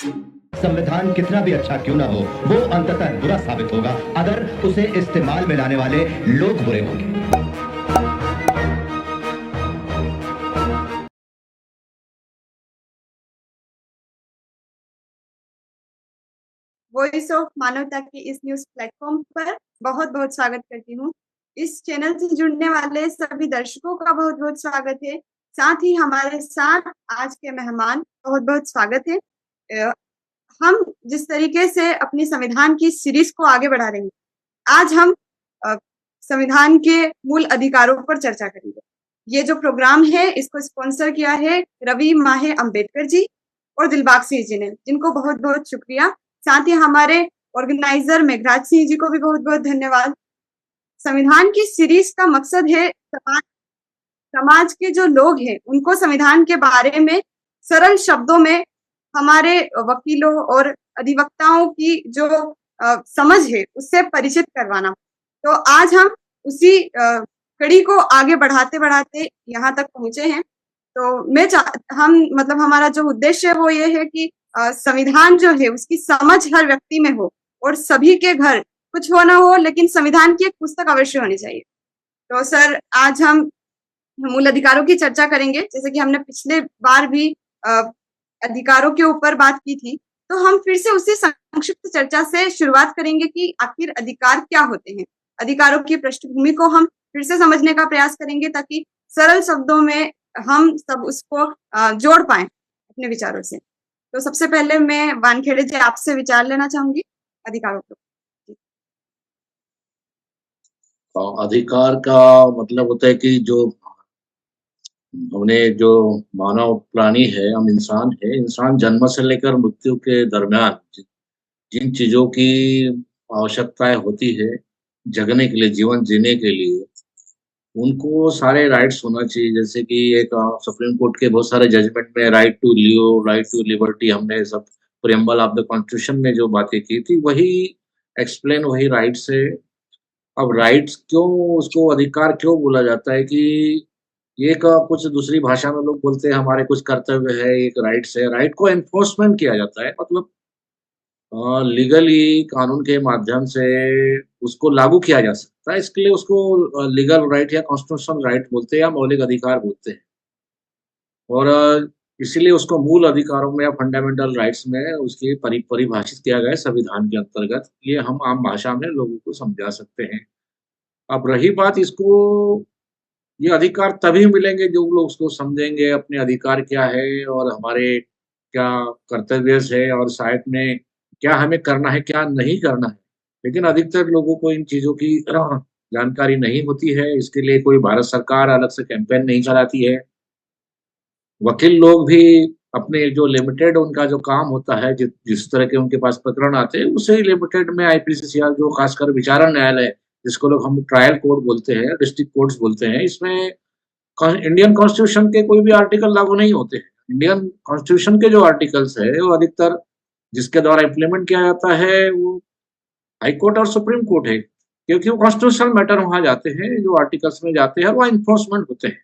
संविधान कितना भी अच्छा क्यों ना हो, वो अंततः बुरा साबित होगा अगर उसे इस्तेमाल में लाने वाले लोग बुरे होंगे। वॉइस ऑफ मानवता की इस न्यूज़ प्लेटफ़ॉर्म पर बहुत-बहुत स्वागत करती हूँ। इस चैनल से जुड़ने वाले सभी दर्शकों का बहुत-बहुत स्वागत है। साथ ही हमारे साथ आज के मेहमान बहुत-बहुत स्वागत है। अ, हम जिस तरीके से अपनी संविधान की सीरीज़ को आगे बढ़ा रहे हैं, आज हम अ, संविधान के मूल अधिकारों पर चर्चा करेंगे। ये जो प्रोग्राम है इसको स्पॉन्सर किया है रवि माहे अम्बेडकर जी और दिलबाग सिंह जी ने, जिनको बहुत-बहुत शुक्रिया। साथ ही हमारे ऑर्गेनाइज़र मेघराज सिंह जी को भी बहुत-बहुत धन्यवाद। संविधान की सीरीज़ का मकसद है समाज के जो लोग हैं, उनको संविधान के बारे में सरल शब्दों में हमारे वकीलों और अधिवक्ताओं की जो समझ है, उससे परिचित करवाना। तो आज हम उसी कड़ी को आगे बढ़ाते-बढ़ाते यहाँ तक पहुँचे हैं। तो मैं चा हम मतलब हमारा जो उद्देश्य है वो ये है कि संविधान जो है उसकी समझ हर व्यक्ति में हो और सभी के घर कुछ हो ना हो लेकिन संविधान की एक पुस्तक अवश्य होनी चाहिए। तो सर आज हम मूल अधिकारों की चर्चा करेंगे, जैसे कि हमने पिछले बार भी अ, अधिकारों के ऊपर बात की थी, तो हम फिर से उसी संक्षिप्त चर्चा से शुरुआत करेंगे कि आखिर अधिकार क्या होते हैं? अधिकारों की पृष्ठभूमि को हम फिर से समझने का प्रयास करेंगे ताकि सरल शब्दों में हम सब उसको जोड़ पाएँ अपने विचारों से। तो सबसे पहले मैं वानखेड़े जी आपसे विचार लेना चाहूँगी अधिकारों पे। जी। अधिकार का मतलब होता है कि जो हमने जो मानव प्राणी है, हम इंसान है, इंसान जन्म से लेकर मृत्यु के दरमियान जिन चीजों की आवश्यकताएं होती है जगने के लिए, जीवन जीने के लिए, उनको सारे राइट्स होना चाहिए। जैसे कि एक सुप्रीम कोर्ट के बहुत सारे जजमेंट में right to live, right to liberty, हमने सब प्रियम्बल ऑफ द कॉन्स्टिट्यूशन में जो बातें की थी वही एक्सप्लेन, वही राइट्स है। अब राइट्स क्यों, उसको अधिकार क्यों बोला जाता है कि ये का कुछ दूसरी भाषा में लोग बोलते हैं हमारे कुछ कर्तव्य है, एक राइट्स है। राइट को एनफोर्समेंट किया जाता है, मतलब लीगली कानून के माध्यम से उसको लागू किया जा सकता है। इसके लिए उसको लीगल राइट या कॉन्स्टिट्यूशनल राइट बोलते हैं या मौलिक अधिकार बोलते हैं। और इसीलिए उसको मूल अधिकारों में या फंडामेंटल राइट्स में उसकी परिभाषित किया गया है संविधान के अंतर्गत। ये हम आम भाषा में लोगों को समझा सकते हैं। अब रही बात इसको, ये अधिकार तभी मिलेंगे जो लोग उसको समझेंगे अपने अधिकार क्या है और हमारे क्या कर्तव्य है और साथ में क्या हमें करना है, क्या नहीं करना है। लेकिन अधिकतर लोगों को इन चीज़ों की जानकारी नहीं होती है। इसके लिए कोई भारत सरकार अलग से कैंपेन नहीं चलाती है। वकील लोग भी अपने जो लिमिटेड उनका जो काम होता है, जिस तरह के उनके पास प्रकरण आते हैं, उसे ही लिमिटेड में आईपीसीसीआर जो खासकर विचारण न्यायालय, जिसको लोग हम ट्रायल कोर्ट बोलते हैं, डिस्ट्रिक्ट कोर्ट्स बोलते हैं, इसमें इंडियन कॉन्स्टिट्यूशन के कोई भी आर्टिकल लागू नहीं होते हैं। इंडियन कॉन्स्टिट्यूशन के जो आर्टिकल्स है वो अधिकतर जिसके द्वारा इम्प्लीमेंट किया जाता है वो हाई कोर्ट और सुप्रीम कोर्ट है, क्योंकि वो कॉन्स्टिट्यूशनल मैटर वहां जाते हैं, जो आर्टिकल्स में जाते हैं वो इन्फोर्समेंट होते हैं।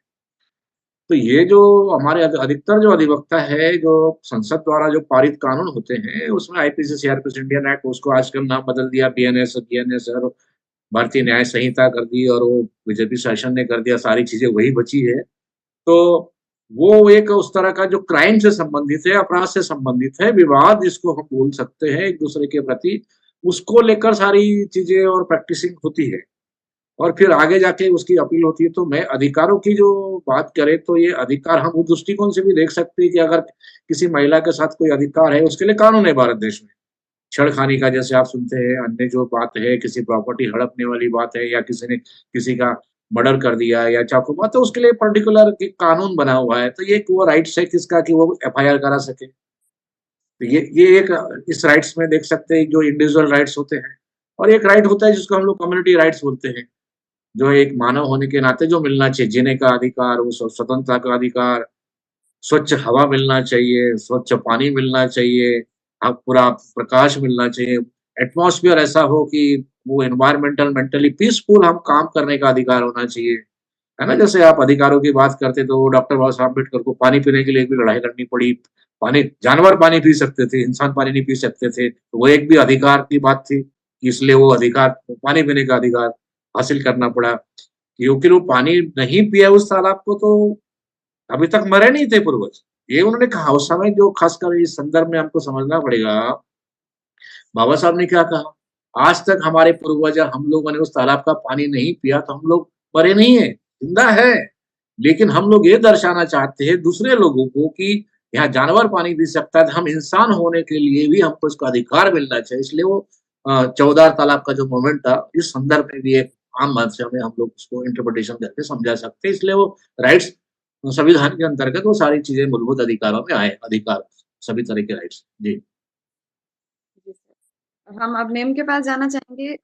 तो ये जो हमारे अधिकतर जो अधिवक्ता है, जो संसद द्वारा जो पारित कानून होते हैं, उसमें आईपीसी, सीआरपीसी, इंडियन एक्ट, उसको आजकल नाम बदल दिया, बीएनएस, बीएनएस और भारतीय न्याय संहिता कर दी, और वो बीजेपी शासन ने कर दिया, सारी चीजें वही बची है। तो वो एक उस तरह का जो क्राइम से संबंधित है, अपराध से संबंधित है, विवाद जिसको हम बोल सकते हैं एक दूसरे के प्रति, उसको लेकर सारी चीजें और प्रैक्टिसिंग होती है और फिर आगे जाके उसकी अपील होती है। तो मैं अधिकारों की जो बात करें तो ये अधिकार हम उस दृष्टिकोण से भी देख सकते हैं कि अगर किसी महिला के साथ कोई अधिकार है, उसके लिए कानून है भारत देश में। छेड़खानी का जैसे आप सुनते हैं, अन्य जो बात है, किसी प्रॉपर्टी हड़पने वाली बात है, या किसी ने किसी का मर्डर कर दिया या चाकू मार, तो उसके लिए पर्टिकुलर कानून बना हुआ है। तो ये एक वो राइट्स है किसका कि वो एफआईआर करा सके। तो ये एक इस राइट्स में देख सकते हैं जो इंडिविजुअल राइट्स होते हैं। और एक राइट होता है जिसको हम लोग कम्युनिटी राइट्स बोलते हैं, जो एक मानव होने के नाते जो मिलना चाहिए, जीने का अधिकार, वो स्वतंत्रता का अधिकार, स्वच्छ हवा मिलना चाहिए, स्वच्छ पानी मिलना चाहिए, पूरा प्रकाश मिलना चाहिए, एटमॉस्फेयर ऐसा हो कि वो एनवायरमेंटल मेंटली पीसफुल हम काम करने का अधिकार होना चाहिए। है ना? जैसे आप अधिकारों की बात करते तो डॉक्टर बाबा साहब अम्बेडकर को पानी पीने के लिए भी लड़ाई लड़नी पड़ी। पानी जानवर पानी पी सकते थे, इंसान पानी नहीं पी सकते थे। तो वो एक भी अधिकार की बात थी, इसलिए वो अधिकार पानी पीने का अधिकार हासिल करना पड़ा। क्योंकि वो पानी नहीं पिया उस तालाब को तो अभी तक मरे नहीं थे पूर्वज। ये उन्होंने कहा उस समय जो खासकर इस संदर्भ में हमको समझना पड़ेगा, बाबा साहब ने क्या कहा? आज तक हमारे पूर्वज या हम लोगों ने उस तालाब का पानी नहीं पिया तो हम लोग मरे नहीं हैं, जिंदा है। लेकिन हम लोग ये दर्शाना चाहते हैं दूसरे लोगों को कि यहाँ जानवर पानी पी सकता है, तो हम इंसान होने के लिए भी हमको इसका अधिकार मिलना चाहिए। इसलिए वो चौदार तालाब का जो मूवमेंट था, इस संदर्भ में भी एक आम भाषा में हम लोग उसको इंटरप्रिटेशन करके समझा सकते हैं। इसलिए वो राइट्स संविधान के अंतर्गत वो सारी चीजें मूलभूत अधिकारों में आए, अधिकार सभी तरह के राइट्स। जी। जी सर। हम अब मैम के पास जाना चाहेंगे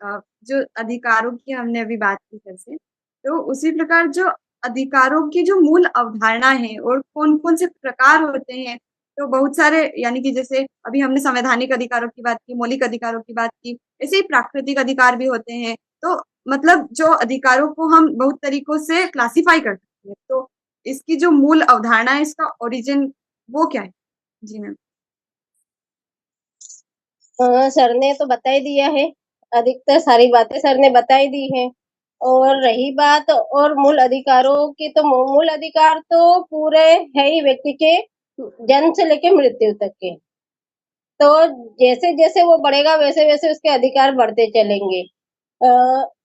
जो अधिकारों की हमने अभी बात की सर से, तो उसी प्रकार जो अधिकारों की जो मूल अवधारणा है और कौन-कौन से प्रकार होते हैं, तो बहुत सारे यानी कि जैसे अभी हमने संवैधानिक अधिकारों की बात की, मौलिक अधिकारों की बात की, ऐसे ही प्राकृतिक अधिकार भी होते हैं। तो मतलब जो अधिकारों को हम बहुत तरीकों से क्लासिफ़ाई कर सकते हैं, तो इसकी जो मूल अवधारणा है, इसका ओरिजिन वो क्या है? जी मैम। सर ने तो बता ही दिया है, अधिकतर सारी बातें सर ने बता ही दी हैं। और रही बात और मूल अधिकारों की, तो मूल अधिकार तो पूरे है ही व्यक्ति के जन्म से लेके मृत्यु तक के। तो जैसे-जैसे वो बढ़ेगा वैसे-वैसे उसके अधिकार बढ़ते चलेंगे।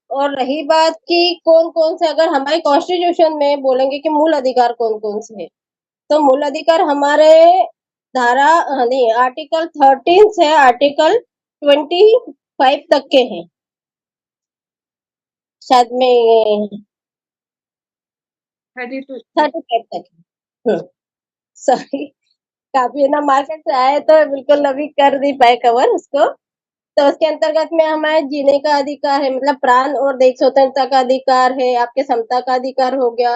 और रही बात कि कौन-कौन से, अगर हमारे कॉन्स्टिट्यूशन में बोलेंगे कि मूल अधिकार कौन-कौन से हैं, तो मूल अधिकार हमारे धारा नहीं, आर्टिकल 13 से आर्टिकल 25 तक के हैं। शायद में 32 35 तक है। सॉरी, काफ़ी है ना, मार्केट से आए तो बिल्कुल अभी कर नहीं पाए कवर उसको। तो उसके अंतर्गत में हमारे जीने का अधिकार है, मतलब प्राण और देह स्वतंत्रता का अधिकार है, आपके समता का अधिकार हो गया।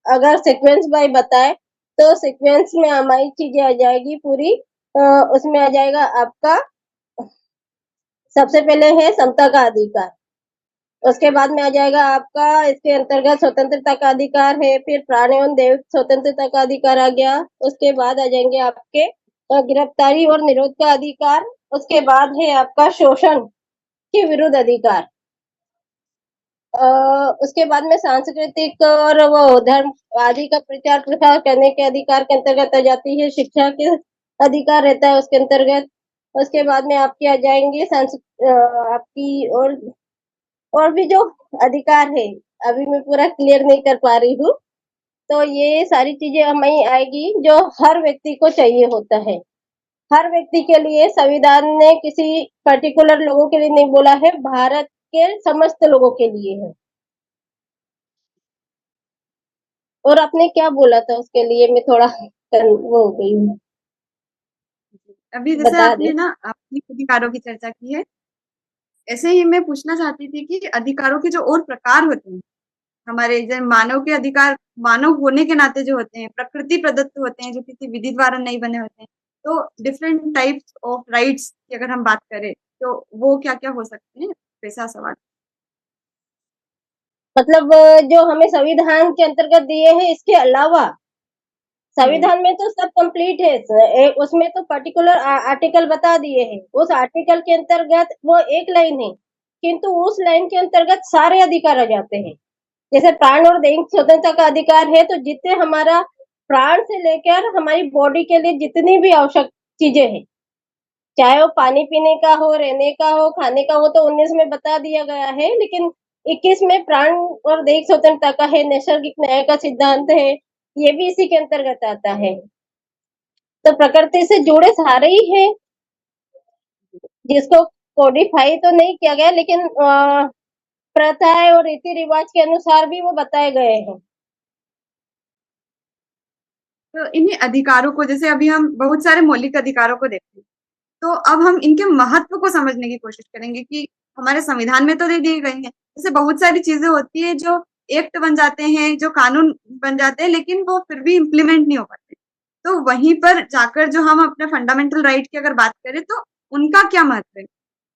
अगर सीक्वेंस बाय बताए तो सीक्वेंस में हमारी चीजें आ जाएगी पूरी। उसमें आ जाएगा आपका, सबसे पहले है समता का अधिकार, उसके बाद में आ जाएगा आपका इसके अंतर्गत स्वतंत्रता का अधिकार है, फिर प्राण एवं देह स्वतंत्रता का अधिकार आ गया। उसके बाद आ जाएंगे आपके गिरफ्तारी और निरोध का अधिकार। उसके बाद है आपका शोषण के विरुद्ध अधिकार। उसके बाद में सांस्कृतिक और वो धर्म आदि का प्रचार प्रसार करने के अधिकार के अंतर्गत आ जाती है। शिक्षा के अधिकार रहता है उसके अंतर्गत। उसके बाद में आपके आ जाएंगे आपकी और भी जो अधिकार है, अभी मैं पूरा क्लियर नहीं कर पा रही हूँ। तो ये सारी चीजें हमें आएगी जो हर व्यक्ति को चाहिए होता है। हर व्यक्ति के लिए संविधान ने किसी पर्टिकुलर लोगों के लिए नहीं बोला है, भारत के समस्त लोगों के लिए है। और आपने क्या बोला था उसके लिए, मैं थोड़ा वो हो गई हूँ। अभी जैसे बता आपने दे। ना अपने अधिकारों की चर्चा की है, ऐसे ही मैं पूछना चाहती थी कि अधिकारों के जो और प्रकार होते हैं, हमारे जो मानव के अधिकार, मानव होने के नाते जो होते हैं, प्रकृति प्रदत्त होते हैं, जो किसी विधि द्वारा नहीं बने होते हैं। तो डिफरेंट टाइप्स ऑफ राइट्स की अगर हम बात करें, तो वो क्या-क्या हो सकते हैं? वैसा सवाल। मतलब जो हमें संविधान के अंतर्गत दिए हैं, इसके अलावा हुँ, संविधान में तो सब कंप्लीट है। उसमें तो पर्टिकुलर आर्टिकल बता दिए हैं। उस आर्टिकल के अंतर्गत वो एक लाइन है, किंतु उस लाइन के अंतर्गत सारे अधिकार आ जाते हैं। जैसे प्राण और दैनिक स्वतंत्रता का अधिकार है, तो जितने हमारा प्राण से लेकर हमारी बॉडी के लिए जितनी भी आवश्यक चीजें हैं, चाहे वो पानी पीने का हो, रहने का हो, खाने का हो, तो 19 में बता दिया गया है। लेकिन 21 में प्राण और दैनिक स्वतंत्रता का है, नैसर्गिक न्याय का सिद्धांत है, ये भी इसी के अंतर्गत आता है। तो प्रकृति से जुड़े सारे ही हैं, जिसको कोडिफाई तो नहीं किया गया, लेकिन प्रथाएं और रीति रिवाज के अनुसार भी वो बताए गए हैं। तो इन्हीं अधिकारों को, जैसे अभी हम बहुत सारे मौलिक अधिकारों को देखते हैं, तो अब हम इनके महत्व को समझने की कोशिश करेंगे कि हमारे संविधान में तो दे दिए गए हैं। जैसे बहुत सारी चीज़ें होती हैं जो एक्ट बन जाते हैं, जो कानून बन जाते हैं, लेकिन वो फिर भी इम्प्लीमेंट नहीं हो पाते। तो वहीं पर जाकर जो हम अपने फंडामेंटल राइट की अगर बात करें, तो उनका क्या महत्व है?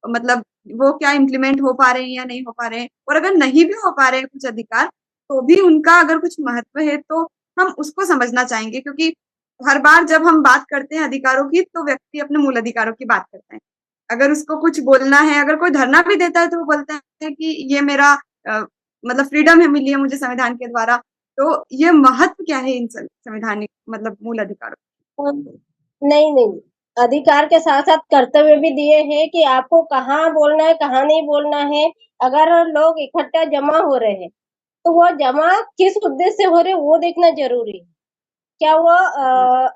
मतलब वो क्या इम्प्लीमेंट हो पा रहे हैं या नहीं हो पा रहे हैं? और अगर नहीं भी हो पा रहे हैं कुछ अधिकार, तो भी उनका अगर कुछ महत्व है तो हम उसको समझना चाहेंगे, क्योंकि हर बार जब हम बात करते हैं अधिकारों की तो व्यक्ति अपने मूल अधिकारों की बात करता है। अगर उसको कुछ बोलना है, अगर कोई धरना भी देता है तो वो बोलता है कि ये मेरा मतलब फ्रीडम है, मिली है मुझे संविधान के द्वारा। तो ये महत्व क्या है इन संवैधानिक मतलब मूल अधिकारों का? नहीं, नहीं। अधिकार के साथ-साथ कर्तव्य भी दिए हैं कि आपको कहाँ बोलना है, कहाँ नहीं बोलना है। अगर लोग इकट्ठा जमा हो रहे हैं, तो वो जमा किस उद्देश्य से हो रहे हैं वो देखना ज़रूरी है। क्या वो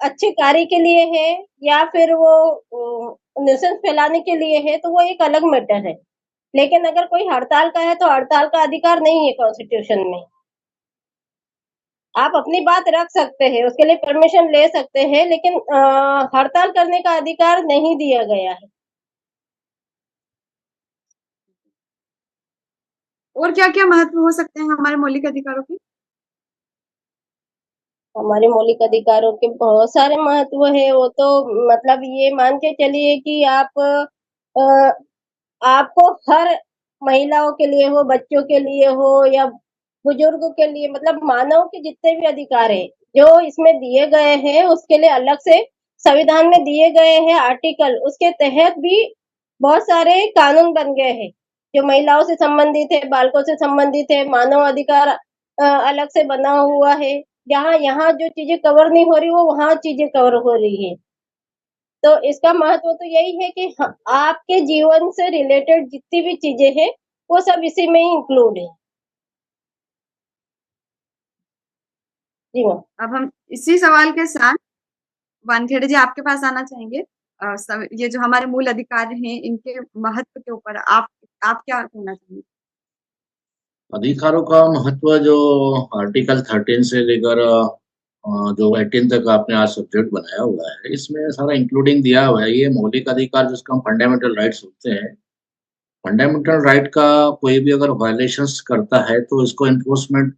अच्छे कार्य के लिए है या फिर वो न्यूसेंस फैलाने के लिए है, तो वो एक अलग मैटर है। लेकिन अगर कोई हड़ताल का है, तो हड़ताल का अधिकार नहीं है कॉन्स्टिट्यूशन में। आप अपनी बात रख सकते हैं, उसके लिए परमिशन ले सकते हैं, लेकिन हड़ताल करने का अधिकार नहीं दिया गया है। और क्या-क्या महत्व हो सकते हैं हमारे मौलिक अधिकारों के? हमारे मौलिक अधिकारों के बहुत सारे महत्व है, वो तो मतलब ये मान के चलिए कि आपको हर महिलाओं के लिए हो, बच्चों के लिए हो या बुजुर्गों के लिए, मतलब मानव के जितने भी अधिकार है जो इसमें दिए गए हैं, उसके लिए अलग से संविधान में दिए गए हैं आर्टिकल, उसके तहत भी बहुत सारे कानून बन गए हैं जो महिलाओं से संबंधित है, बालकों से संबंधित है, मानव अधिकार अलग से बना हुआ है। जहाँ यहाँ जो चीजें कवर नहीं हो रही वो वहाँ चीजें कवर हो रही है। तो इसका महत्व तो यही है कि आपके जीवन से रिलेटेड जितनी भी चीजें हैं वो सब इसी में ही इंक्लूड है। जी मैम। अब हम इसी सवाल के साथ वानखेड़े जी आपके पास आना चाहेंगे। ये जो हमारे मूल अधिकार हैं इनके महत्व के ऊपर आप क्या कहना चाहेंगे? अधिकारों का महत्व जो आर्टिकल 13 से लेकर जो 18 तक आपने आज सब्जेक्ट बनाया हुआ है, इसमें सारा इंक्लूडिंग दिया हुआ है। ये मौलिक अधिकार जिसको हम फंडामेंटल राइट्स होते हैं, फंडामेंटल राइट का कोई भी अगर वायलेशंस करता है तो इसको एनफोर्समेंट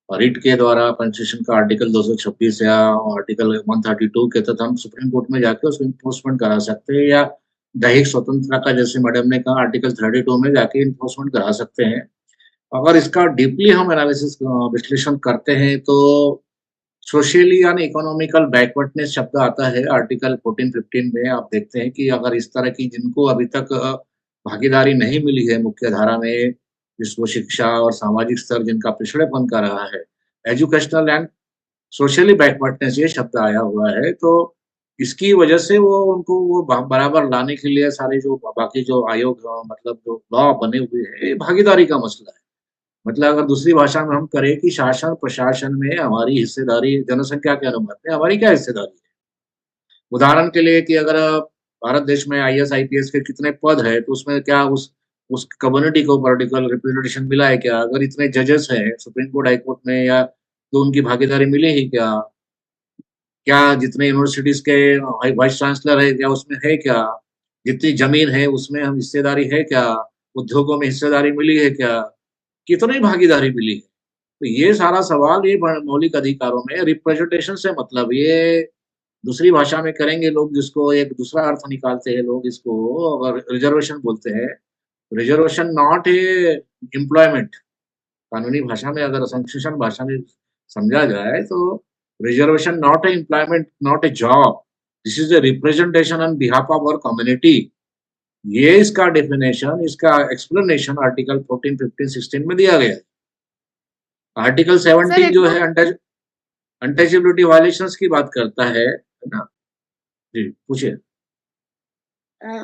रिट के द्वारा कॉन्स्टिट्यूशन का आर्टिकल 226 या आर्टिकल 132 के तहत हम सुप्रीम कोर्ट में जाके उसको एनफोर्समेंट करा सकते हैं, या दैहिक स्वतंत्रता का जैसे मैडम ने कहा आर्टिकल 32 में जाके एनफोर्समेंट करा सकते हैं। अगर इसका डीपली हम एनालिसिस विश्लेषण करते हैं तो सोशली यानी इकोनॉमिकल बैकवर्डनेस शब्द आता है आर्टिकल 14-15 में। आप देखते हैं कि अगर इस तरह की जिनको अभी तक भागीदारी नहीं मिली है मुख्य धारा में, जिसको शिक्षा और सामाजिक स्तर जिनका पिछड़ेपन का रहा है, एजुकेशनल एंड सोशली बैकवर्डनेस ये शब्द आया हुआ है, तो इसकी वजह से वो उनको वो बराबर लाने के लिए सारे जो बाकी जो आयोग मतलब जो लॉ बने हुए हैं, ये भागीदारी का मसला है। मतलब अगर दूसरी भाषा में हम करें कि शासन प्रशासन में हमारी हिस्सेदारी जनसंख्या के अनुपात में हमारी क्या हिस्सेदारी है? उदाहरण के लिए कि अगर भारत देश में आईएएस, आईपीएस के कितने पद हैं, तो उसमें क्या उस कम्युनिटी को पॉलिटिकल रिप्रेजेंटेशन मिला है क्या? अगर इतने जजेस हैं सुप्रीम कोर्ट, हाई कोर्ट में, या तो उनकी भागीदारी मिली ही क्या? क्या जितने यूनिवर्सिटीज़ के वाइस चांसलर है, क्या उसमें है क्या? जितनी ज़मीन है उसमें हम हिस्सेदारी है क्या? उद्योगों में हिस्सेदारी मिली है क्या? कितनी भागीदारी मिली है? तो ये सारा सवाल ये मौलिक अधिकारों में रिप्रेजेंटेशन से मतलब ये दूसरी भाषा में करेंगे लोग, जिसको एक दूसरा अर्थ निकालते हैं लोग, इसको अगर रिजर्वेशन बोलते हैं। रिजर्वेशन नॉट ए एम्प्लॉयमेंट, कानूनी भाषा में अगर संश्लेषण भाषा में समझा जाए तो reservation not a employment, not a job, this is a representation on behalf of our community. ये इसका डेफिनेशन, इसका एक्सप्लेनेशन आर्टिकल 14, 15, 16 में दिया गया है। आर्टिकल सर 17 एक जो और है अनटचेबिलिटी वायलेशंस की बात करता है ना? जी, पूछिए।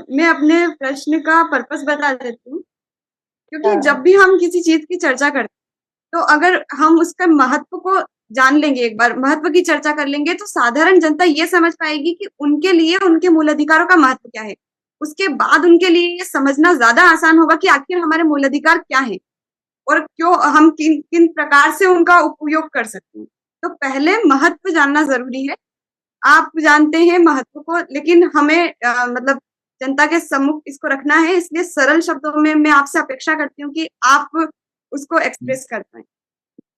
मैं अपने प्रश्न का पर्पस बता देती हूँ, क्योंकि हाँ, जब भी हम किसी चीज़ की चर्चा करते हैं, तो अगर हम उसका महत्व को जान लेंगे, एक बार महत्व की चर्चा कर लेंगे, तो साधारण जनता ये समझ पाएगी कि उनके लिए उनके मूल अधिकारों का महत्व क्या है। उसके बाद उनके लिए ये समझना ज़्यादा आसान होगा कि आखिर हमारे मूल अधिकार क्या हैं और क्यों हम किन प्रकार से उनका उपयोग कर सकते हैं। तो पहले महत्व जानना ज़रूरी है। आप जानते हैं महत्व को, लेकिन हमें मतलब जनता के सम्मुख इसको रखना है, इसलिए सरल शब्दों में मैं आपसे अपेक्षा करती हूँ कि आप उसको एक्सप्रेस कर पाएँ।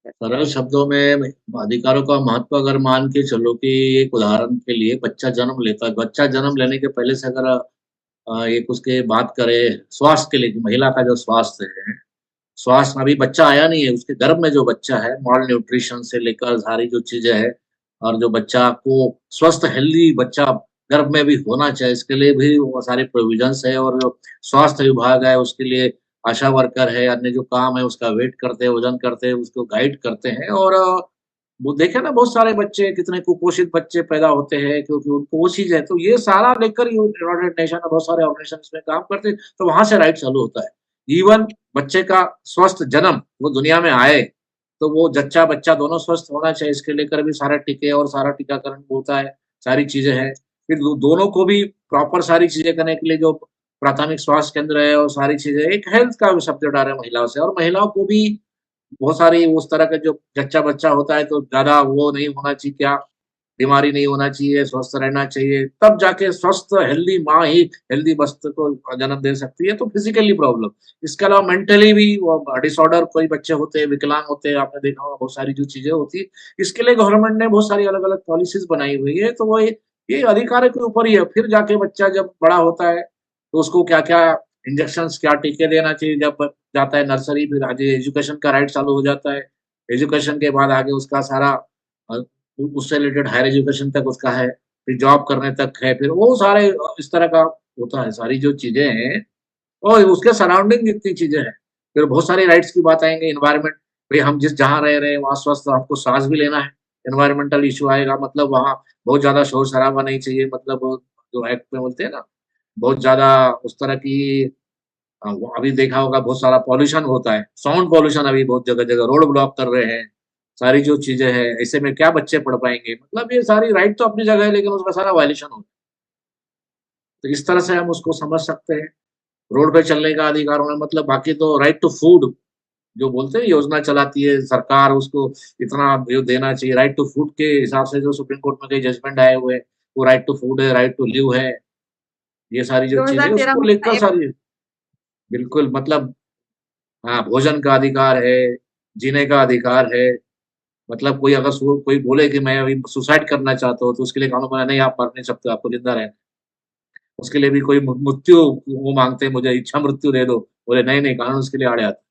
सरल शब्दों में अधिकारों का महत्व अगर मान के चलो कि एक उदाहरण के लिए बच्चा जन्म लेता है, बच्चा जन्म लेने के पहले से अगर एक उसके बात करें स्वास्थ्य के लिए, महिला का जो स्वास्थ्य है, स्वास्थ्य अभी बच्चा आया नहीं है, उसके गर्भ में जो बच्चा है माल न्यूट्रिशन से लेकर सारी जो चीज़ें हैं और जो बच्चा को स्वस्थ हेल्दी बच्चा गर्भ में भी होना चाहिए, इसके लिए भी वो सारे प्रोविज़न्स है और जो स्वास्थ्य विभाग है उसके लिए आशा वर्कर है, अन्य जो काम है उसका वेट करते हैं, वज़न करते हैं, उसको गाइड करते हैं और वो देखे ना बहुत सारे बच्चे कितने कुपोषित बच्चे पैदा होते हैं क्योंकि उनको वो चीज़ है, तो ये सारा लेकर यूनाइटेड नेशन और बहुत सारे ऑर्गेनाइजेशन इसमें काम करते हैं, तो वहाँ से राइट चालू होता है। इवन बच्चे का स्वस्थ जन्म, वो दुनिया में आए, तो वो जच्चा बच्चा दोनों स्वस्थ होना चाहिए, इसके लेकर भी सारा टीके और सारा टीकाकरण होता है, सारी चीज़ें हैं। फिर दोनों को भी प्रॉपर सारी चीज़ें करने के लिए जो प्राथमिक स्वास्थ्य केंद्र है और सारी चीज़ें, एक हेल्थ का सब्जेक्ट आ रहा है महिलाओं से और महिलाओं को भी बहुत सारी उस तरह का जो जच्चा बच्चा होता है तो ज़्यादा वो नहीं होना चाहिए, क्या बीमारी नहीं होना चाहिए, स्वस्थ रहना चाहिए, तब जाके स्वस्थ हेल्दी माँ ही हेल्दी बच्चे को जन्म दे सकती है, तो फिज़िकली प्रॉब्लम। इसके अलावा मेंटली भी वो डिसऑर्डर कोई बच्चे होते हैं, विकलांग होते हैं, आपने देखा होगा बहुत सारी जो चीज़ें होती हैं, इसके लिए गवर्नमेंट ने बहुत सारी अलग-अलग पॉलिसीज़ बनाई हुई है, तो वो ये अधिकार के ऊपर ही है। फिर जाके बच्चा जब बड़ा होता है, तो उसको क्या-क्या इंजेक्शंस, क्या टीके देना चाहिए, जब जाता है नर्सरी फिर आगे एजुकेशन का राइट चालू हो जाता है। एजुकेशन के बाद आगे उसका सारा अ, उससे रिलेटेड हायर एजुकेशन तक उसका है, फिर जॉब करने तक है, फिर वो सारे इस तरह का होता है, सारी जो चीज़ें हैं और उसके सराउंडिंग जितनी चीज़ें हैं, फिर बहुत सारी राइट्स की बात आएँगी, एनवायरनमेंट भई हम जिस जहाँ रह रहे हैं वहाँ स्वस्थ हमको साँस भी लेना है, एनवायरनमेंटल इश्यू आएगा मतलब वहाँ बहुत ज़्यादा शोर-शराबा नहीं चाहिए मतलब जो एक्ट में बोलते हैं ना, बहुत ज़्यादा उस तरह की वो अभी देखा होगा बहुत सारा पॉल्यूशन होता है, साउंड पॉल्यूशन अभी बहुत जगह-जगह रोड ब्लॉक कर रहे हैं, सारी जो चीज़ें हैं, ऐसे में क्या बच्चे पढ़ पाएँगे? मतलब ये सारी राइट तो अपनी जगह है लेकिन उसका सारा वायलेशन हो तो इस तरह से हम उसको समझ सकते हैं। रोड पे चलने का अधिकार होना मतलब बाकी तो राइट टू फूड जो बोलते हैं योजना चलाती है सरकार उसको इतना जो देना चाहिए, राइट टू फूड के हिसाब से जो सुप्रीम कोर्ट में कई जजमेंट आए हुए हैं, वो राइट टू फूड है, राइट टू लिव है, ये सारी जो चीज़ें हैं 2013 उसको में लेकर बनाए सारी बिल्कुल मतलब हाँ, भोजन का अधिकार है, जीने का अधिकार है, मतलब कोई अगर कोई बोले कि मैं अभी सुसाइड करना चाहता हूँ, तो उसके लिए कानून बना नहीं आप मर नहीं सकते, आपको ज़िंदा रहना है। उसके लिए भी कोई मृत्यु वो माँगते हैं मुझे इच्छा मृत्यु दे दो, बोले नहीं-नहीं कानून उसके लिए आड़े आता है।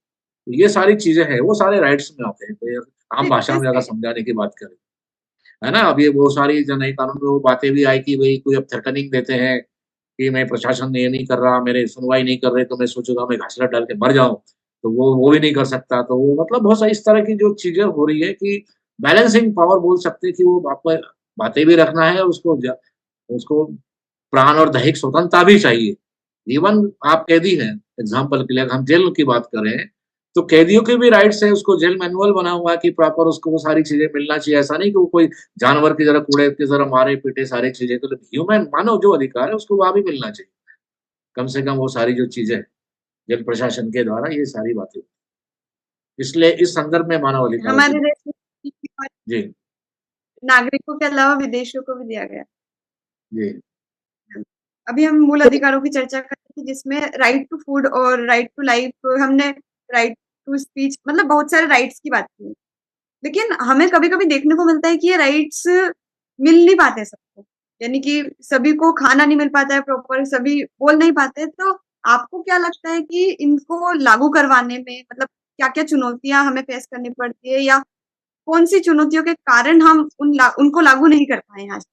तो ये सारी चीज़ें हैं, वो सारे राइट्स में आते हैं, कोई आम भाषा में अगर जैसे समझाने की बात करें, है ना? अब ये वो सारी जो नए कानून में वो बातें भी आई कि भई कोई अब थ्रेटनिंग देते हैं, कि मैं प्रशासन ये नहीं कर रहा, मेरे सुनवाई नहीं कर रहे, तो मैं सोचूँगा मैं घासलेट डाल के मर जाऊँ, तो वो भी नहीं कर सकता। तो वो मतलब बहुत सारी इस तरह की जो चीज़ें हो रही है कि बैलेंसिंग पावर बोल सकते हैं कि वो आप बातें भी रखना है, उसको प्राण और दैहिक स्वतंत्रता भी चाहिए। इवन आप कैदी हैं, एग्ज़ाम्पल के लिए अगर हम जेल की बात करें, तो कैदियों के भी राइट्स हैं, उसको जेल मैनुअल बना हुआ है कि प्रॉपर उसको वो सारी चीज़ें मिलना चाहिए। ऐसा नहीं कि वो कोई जानवर की तरह कूड़े की तरह मारे-पीटे सारी चीज़ें, तो ह्यूमन मानव जो अधिकार है, उसको वहाँ भी मिलना चाहिए। कम से कम वो सारी जो चीज़ें हैं, जेल प्रशासन के द्वारा ये सारी बातें। इसलिए इस संदर्भ में मानव अधिकारों की हमारे बात देश में जी, नागरिकों के अलावा विदेशियों को भी दिया गया। जी, अभी हम मूल अधिकारों की चर्चा कर रहे थे जिसमें राइट टू फूड और राइट टू लाइफ हमने राइट टू स्पीच मतलब बहुत सारे राइट्स की बात की। लेकिन हमें कभी-कभी देखने को मिलता है कि ये राइट्स मिल नहीं पाते सबको। यानी कि सभी को खाना नहीं मिल पाता है प्रॉपर, सभी बोल नहीं पाते। तो आपको क्या लगता है कि इनको लागू करवाने में मतलब क्या-क्या चुनौतियाँ हमें फेस करनी पड़ती है या कौन-सी चुनौतियों के कारण हम उनको लागू नहीं कर पाए हैं आज?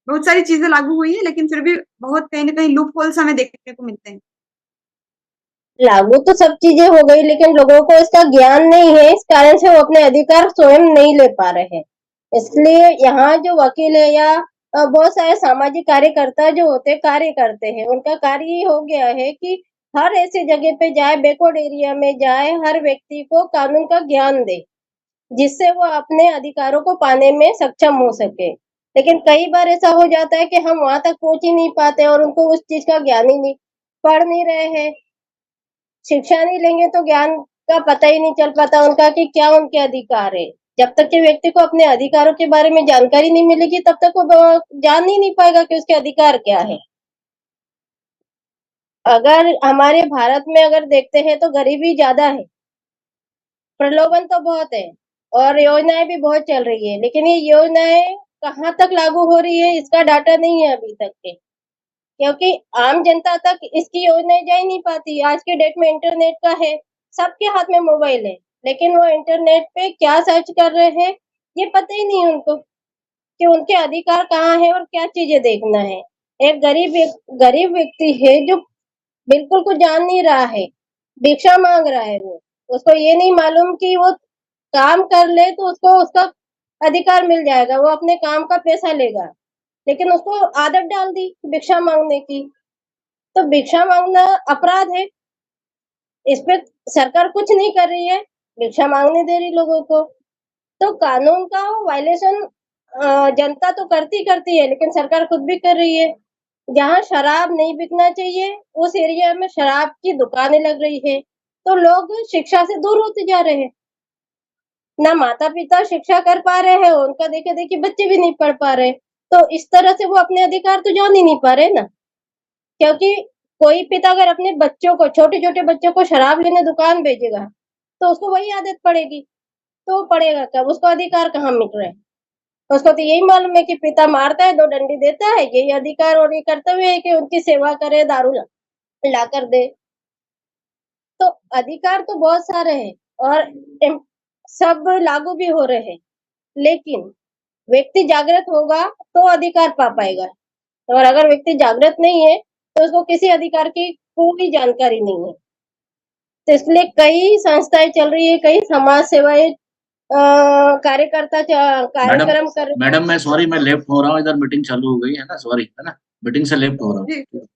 बहुत सारी चीज़ें लागू हुई हैं, लेकिन फिर भी बहुत कहीं न कहीं लूप होल्स हमें देखने को मिलते हैं। लागू तो सब चीजें हो गई लेकिन लोगों को इसका ज्ञान नहीं है, इस कारण से वो अपने अधिकार स्वयं नहीं ले पा रहे हैं। इसलिए यहाँ जो वकील है या बहुत सारे सामाजिक कार्यकर्ता जो होते कार्य करते हैं, उनका कार्य ये हो गया है कि हर ऐसी जगह पे जाए, बैकवर्ड एरिया में जाए, हर व्यक्ति को कानून का ज्ञान दे, जिससे वो अपने अधिकारों को पाने में सक्षम हो सके। लेकिन कई बार ऐसा हो जाता है कि हम वहां तक पहुंच ही नहीं पाते और उनको उस चीज का ज्ञान ही नहीं, पढ़ नहीं रहे हैं, शिक्षा नहीं लेंगे तो ज्ञान का पता ही नहीं चल पाता उनका कि क्या उनके अधिकार है। जब तक के व्यक्ति को अपने अधिकारों के बारे में जानकारी नहीं मिलेगी तब तक वो जान ही नहीं पाएगा कि उसके अधिकार क्या है। अगर हमारे भारत में अगर देखते हैं तो गरीबी ज्यादा है, प्रलोभन तो बहुत है और योजनाएं भी बहुत चल रही है, लेकिन ये योजनाएं कहाँ तक लागू हो रही है इसका डाटा नहीं है अभी तक के, क्योंकि आम जनता तक इसकी योजनाएं जा ही नहीं पाती। आज के डेट में इंटरनेट का है, सबके हाथ में मोबाइल है, लेकिन वो इंटरनेट पे क्या सर्च कर रहे हैं ये पता ही नहीं उनको कि उनके अधिकार कहाँ है और क्या चीजें देखना है। एक गरीब व्यक्ति है जो बिल्कुल कुछ जान नहीं रहा है, भिक्षा मांग रहा है वो, उसको ये नहीं मालूम कि वो काम कर ले तो उसको उसका अधिकार मिल जाएगा, वो अपने काम का पैसा लेगा, लेकिन उसको आदत डाल दी भिक्षा मांगने की, तो भिक्षा मांगना अपराध है। इस पे सरकार कुछ नहीं कर रही है, भिक्षा मांगने दे रही लोगों को, तो कानून का वायलेशन जनता तो करती है, लेकिन सरकार खुद भी कर रही है। जहाँ शराब नहीं बिकना चाहिए उस एरिया में शराब की दुकानें लग रही है, तो लोग शिक्षा से दूर होते जा रहे हैं। ना माता पिता शिक्षा कर पा रहे हैं, उनका देखे देखी बच्चे भी नहीं पढ़ पा रहे, तो इस तरह से वो अपने अधिकार तो जान ही नहीं पा रहे ना। क्योंकि कोई पिता अगर अपने बच्चों को, छोटे छोटे बच्चों को शराब लेने दुकान भेजेगा तो उसको वही आदत पड़ेगी, तो वो पढ़ेगा कब, उसको अधिकार कहाँ मिल रहा है। उसको तो यही मालूम है कि पिता मारता है, 2 डंडी देता है, यही अधिकार और ये कर्तव्य है कि उनकी सेवा करे, दारू ला कर दे। तो अधिकार तो बहुत सारे हैं और सब लागू भी हो रहे हैं, लेकिन व्यक्ति जागृत होगा तो अधिकार पा पाएगा, और अगर व्यक्ति जागृत नहीं है तो उसको किसी अधिकार की कोई जानकारी नहीं है। तो इसलिए कई संस्थाएं चल रही है, कई समाज सेवाएं कार्यकर्ता कार्यक्रम कर रहे हैं। मैडम मैं सॉरी, मैं लेफ्ट हो रहा हूँ, इधर मीटिंग चालू हो गई है ना, सॉरी, है ना, मीटिंग से लेफ्ट हो रहा हूँ।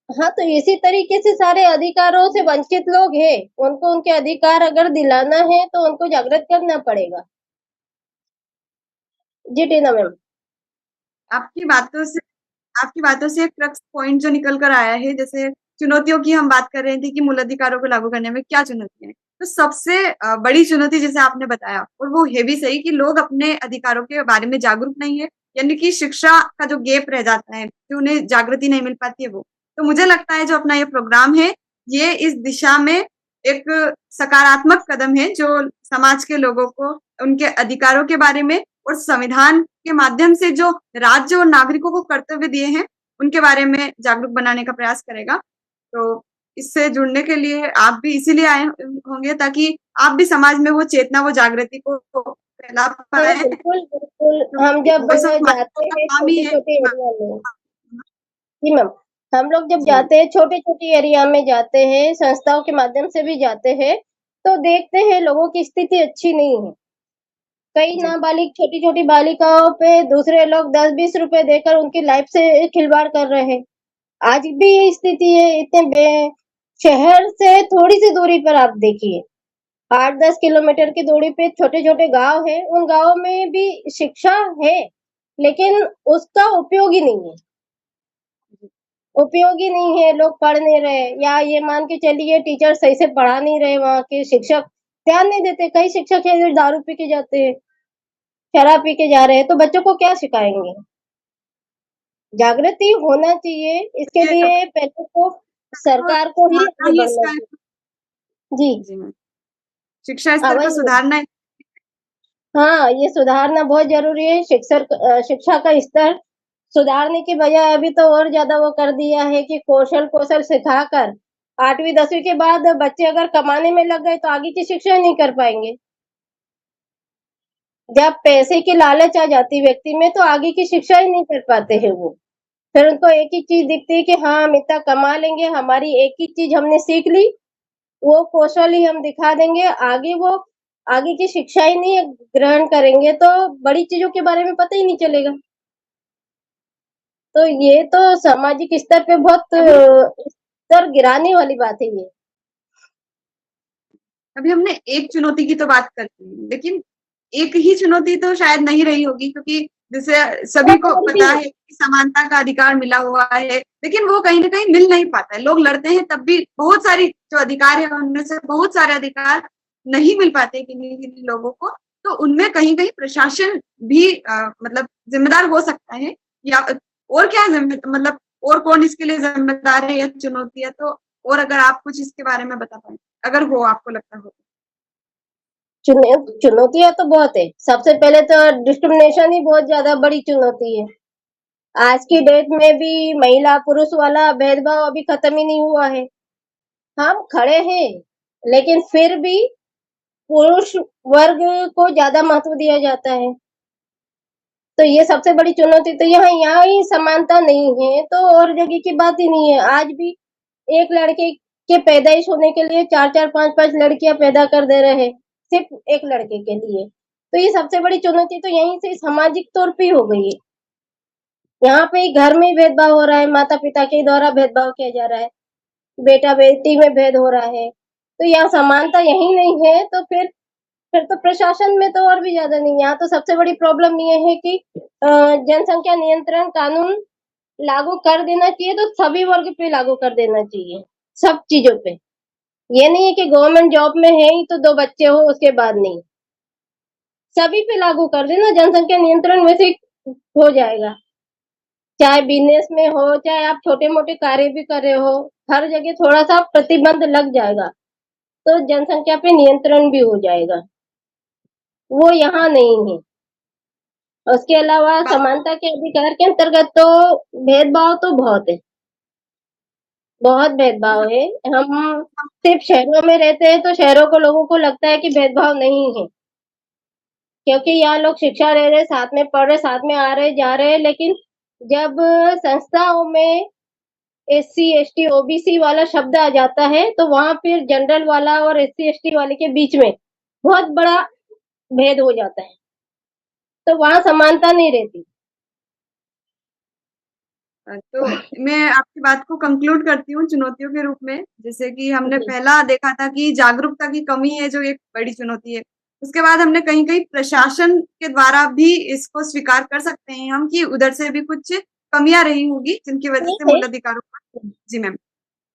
हाँ, तो इसी तरीके से सारे अधिकारों से वंचित लोग हैं, उनको उनके अधिकार अगर दिलाना है तो उनको जागृत करना पड़ेगा। जी टीना मैम। आपकी बातों से एक क्रक्स पॉइंट जो निकल कर आया है, जैसे चुनौतियों की हम बात कर रहे थे कि मूल अधिकारों को लागू करने में क्या चुनौतियां हैं, तो सबसे बड़ी चुनौती जैसे आपने बताया, और वो है भी सही, कि लोग अपने अधिकारों के बारे में जागरूक नहीं है, यानी कि शिक्षा का जो गैप रह जाता है, जो उन्हें जागृति नहीं मिल पाती है वो। तो मुझे लगता है जो अपना ये प्रोग्राम है, ये इस दिशा में एक सकारात्मक कदम है, जो समाज के लोगों को उनके अधिकारों के बारे में और संविधान के माध्यम से जो राज्य और नागरिकों को कर्तव्य दिए हैं, उनके बारे में जागरूक बनाने का प्रयास करेगा। तो इससे जुड़ने के लिए आप भी इसीलिए आए होंगे, ताकि आप भी समाज में वो चेतना, वो जागृति को फैला हाँ, पाएँ। बिल्कुल, हम जब वैसे जाते हैं काम ही है। छोटे-छोटे एरिया में, जी मैम, हम लोग जब जी। जाते हैं छोटे-छोटे एरिया में जाते हैं, संस्थाओं के माध्यम से भी जाते हैं, तो देखते हैं लोगों की स्थिति अच्छी नहीं है। कई जी। नाबालिग छोटी-छोटी बालिकाओं पे दूसरे लोग 10-20 रुपए देकर उनकी लाइफ से खिलवाड़ कर रहे हैं। आज भी ये स्थिति है, शहर से थोड़ी सी दूरी पर आप देखिए, 8-10 किलोमीटर की दूरी पे छोटे-छोटे गाँव हैं, उन गाँव में भी शिक्षा है, लेकिन उसका उपयोग ही नहीं है। उपयोग ही नहीं है, लोग पढ़ नहीं रहे, या ये मान के चलिए टीचर सही से पढ़ा नहीं रहे, वहाँ के शिक्षक ध्यान नहीं देते। कई शिक्षक हैं जो दारू पी के जाते हैं, शराब पी के जा रहे हैं, तो बच्चों को क्या सिखाएँगे? जागृति होना चाहिए, इसके ये लिए पहले तो सरकार को ही आगे बढ़ना इसका चाहिए। जी, जी मैम, शिक्षा स्तर को वही सुधारना है। हाँ, ये सुधारना बहुत ज़रूरी है। शिक्षा का स्तर सुधारने की बजाय अभी तो और ज़्यादा वो कर दिया है कि कौशल सिखाकर 8वीं 10वीं के बाद बच्चे अगर कमाने में लग गए तो आगे की शिक्षा ही नहीं कर पाएँगे। जब पैसे की लालच आ जाती व्यक्ति में तो आगे की शिक्षा ही नहीं कर पाते हैं वो। फिर उनको एक ही चीज़ दिखती है कि हाँ, हम इतना कमा लेंगे, हमारी एक ही चीज़ हमने सीख ली, वो कौशल ही हम दिखा देंगे, आगे की शिक्षा ही नहीं ग्रहण करेंगे तो बड़ी चीज़ों के बारे में पता ही नहीं चलेगा। तो ये तो सामाजिक स्तर पे बहुत स्तर गिराने वाली बात है ये। अभी हमने एक चुनौती की तो बात कर ली, लेकिन एक ही चुनौती तो शायद नहीं रही होगी, क्योंकि जैसे सभी को पता है कि समानता का अधिकार मिला हुआ है, लेकिन वो कहीं न कहीं मिल नहीं पाता है। लोग लड़ते हैं तब भी बहुत सारी जो अधिकार है, उनमें से बहुत सारे अधिकार नहीं मिल पाते किन्हीं-किन्हीं लोगों को। तो उनमें कहीं-कहीं प्रशासन भी मतलब ज़िम्मेदार हो सकता है, या और क्या मतलब और कौन इसके लिए ज़िम्मेदार है या चुनौती है? तो और अगर आप कुछ इसके बारे में बता पाएँ, अगर हो आपको लगता हो? चुनौतियाँ तो बहुत है। सबसे पहले तो डिस्क्रिमिनेशन ही बहुत ज़्यादा बड़ी चुनौती है। आज की डेट में भी महिला-पुरुष वाला भेदभाव अभी खत्म ही नहीं हुआ है। हम खड़े हैं, लेकिन फिर भी पुरुष वर्ग को ज्यादा महत्व दिया जाता है। तो ये सबसे बड़ी चुनौती तो यहाँ ही समानता नहीं है, तो और जगह की बात ही नहीं है। आज भी एक लड़के के पैदाइश होने के लिए 4-4 5-5 लड़कियां पैदा कर दे रहे हैं, सिर्फ एक लड़के के लिए। तो ये सबसे बड़ी चुनौती तो यहीं से सामाजिक तौर पे हो गई है। यहाँ पे घर में भेदभाव हो रहा है, माता पिता के द्वारा भेदभाव किया जा रहा है, बेटा बेटी में भेद हो रहा है। तो यहाँ समानता यही नहीं है, तो फिर तो प्रशासन में तो और भी ज्यादा नहीं। यहाँ तो सबसे बड़ी प्रॉब्लम ये है कि जनसंख्या नियंत्रण कानून लागू कर देना चाहिए, तो सभी वर्ग पे लागू कर देना चाहिए, सब चीजों पे। ये नहीं है कि गवर्नमेंट जॉब में है ही तो 2 बच्चे हो उसके बाद नहीं, सभी पे लागू कर देना। जनसंख्या नियंत्रण वैसे हो जाएगा, चाहे बिजनेस में हो, चाहे आप छोटे मोटे कार्य भी कर रहे हो, हर जगह थोड़ा सा प्रतिबंध लग जाएगा, तो जनसंख्या पे नियंत्रण भी हो जाएगा। वो यहाँ नहीं है। उसके अलावा बात समानता के अधिकार के अंतर्गत तो भेदभाव तो बहुत है, बहुत भेदभाव है। हम सिर्फ शहरों में रहते हैं तो शहरों को लोगों को लगता है कि भेदभाव नहीं है, क्योंकि यहाँ लोग शिक्षा ले रहे, साथ में पढ़ रहे, साथ में आ रहे जा रहे, लेकिन जब संस्थाओं में SC ST OBC वाला शब्द आ जाता है तो वहां फिर जनरल वाला और SC ST वाले के बीच में बहुत बड़ा भेद हो जाता है, तो वहां समानता नहीं रहती। तो मैं आपकी बात को कंक्लूड करती हूँ चुनौतियों के रूप में। जैसे कि हमने जी। पहला देखा था कि जागरूकता की कमी है जो एक बड़ी चुनौती है। उसके बाद हमने कहीं-कहीं प्रशासन के द्वारा भी इसको स्वीकार कर सकते हैं हम कि उधर से भी कुछ कमियाँ रही होंगी जिनकी वजह ये से है मूल अधिकारों पर। जी मैम।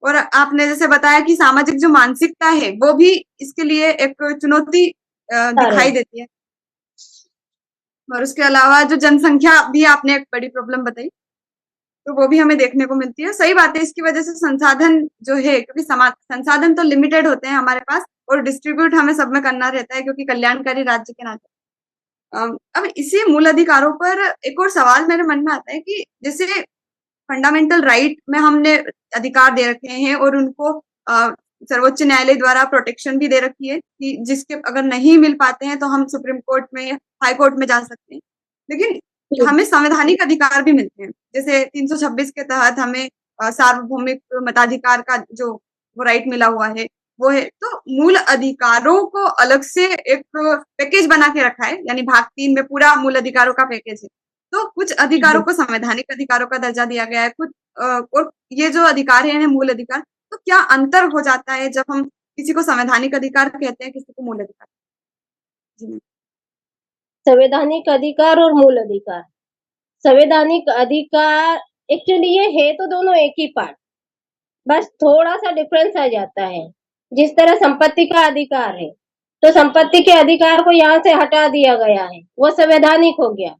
और आपने जैसे बताया कि सामाजिक जो मानसिकता है वो भी इसके लिए एक चुनौती दिखाई कारण। देती है। और उसके अलावा जो जनसंख्या भी आपने एक बड़ी प्रॉब्लम बताई, तो वो भी हमें देखने को मिलती है। सही बात है, इसकी वजह से संसाधन जो है, क्योंकि संसाधन तो लिमिटेड होते हैं हमारे पास और डिस्ट्रीब्यूट हमें सब में करना रहता है क्योंकि कल्याणकारी राज्य के नाते। अब इसी मूल अधिकारों पर एक और सवाल मेरे मन में आता है कि जैसे फंडामेंटल राइट में हमने अधिकार दे रखे हैं और उनको सर्वोच्च न्यायालय द्वारा प्रोटेक्शन भी दे रखी है कि जिसके अगर नहीं मिल पाते हैं तो हम सुप्रीम कोर्ट में, हाई कोर्ट में जा सकते हैं। लेकिन हमें संवैधानिक अधिकार भी मिलते हैं। जैसे 326 के तहत हमें सार्वभौमिक मताधिकार का जो वो राइट मिला हुआ है, वो है। तो मूल अधिकारों को अलग से एक पैकेज बना के रखा है, यानी भाग 3 में पूरा मूल अधिकारों का पैकेज है। तो कुछ अधिकारों को संवैधानिक अधिकारों का दर्जा दिया गया है, कुछ और ये जो अधिकार है मूल अधिकार, तो क्या अंतर हो जाता है जब हम किसी को संवैधानिक अधिकार कहते हैं, किसी को मूल अधिकार? जी। संवैधानिक अधिकार और मूल अधिकार। संवैधानिक अधिकार एक्चुअली ये है तो दोनों एक ही पार्ट, बस थोड़ा सा डिफरेंस आ जाता है। जिस तरह संपत्ति का अधिकार है, तो संपत्ति के अधिकार को यहाँ से हटा दिया गया है, वो संवैधानिक हो गया,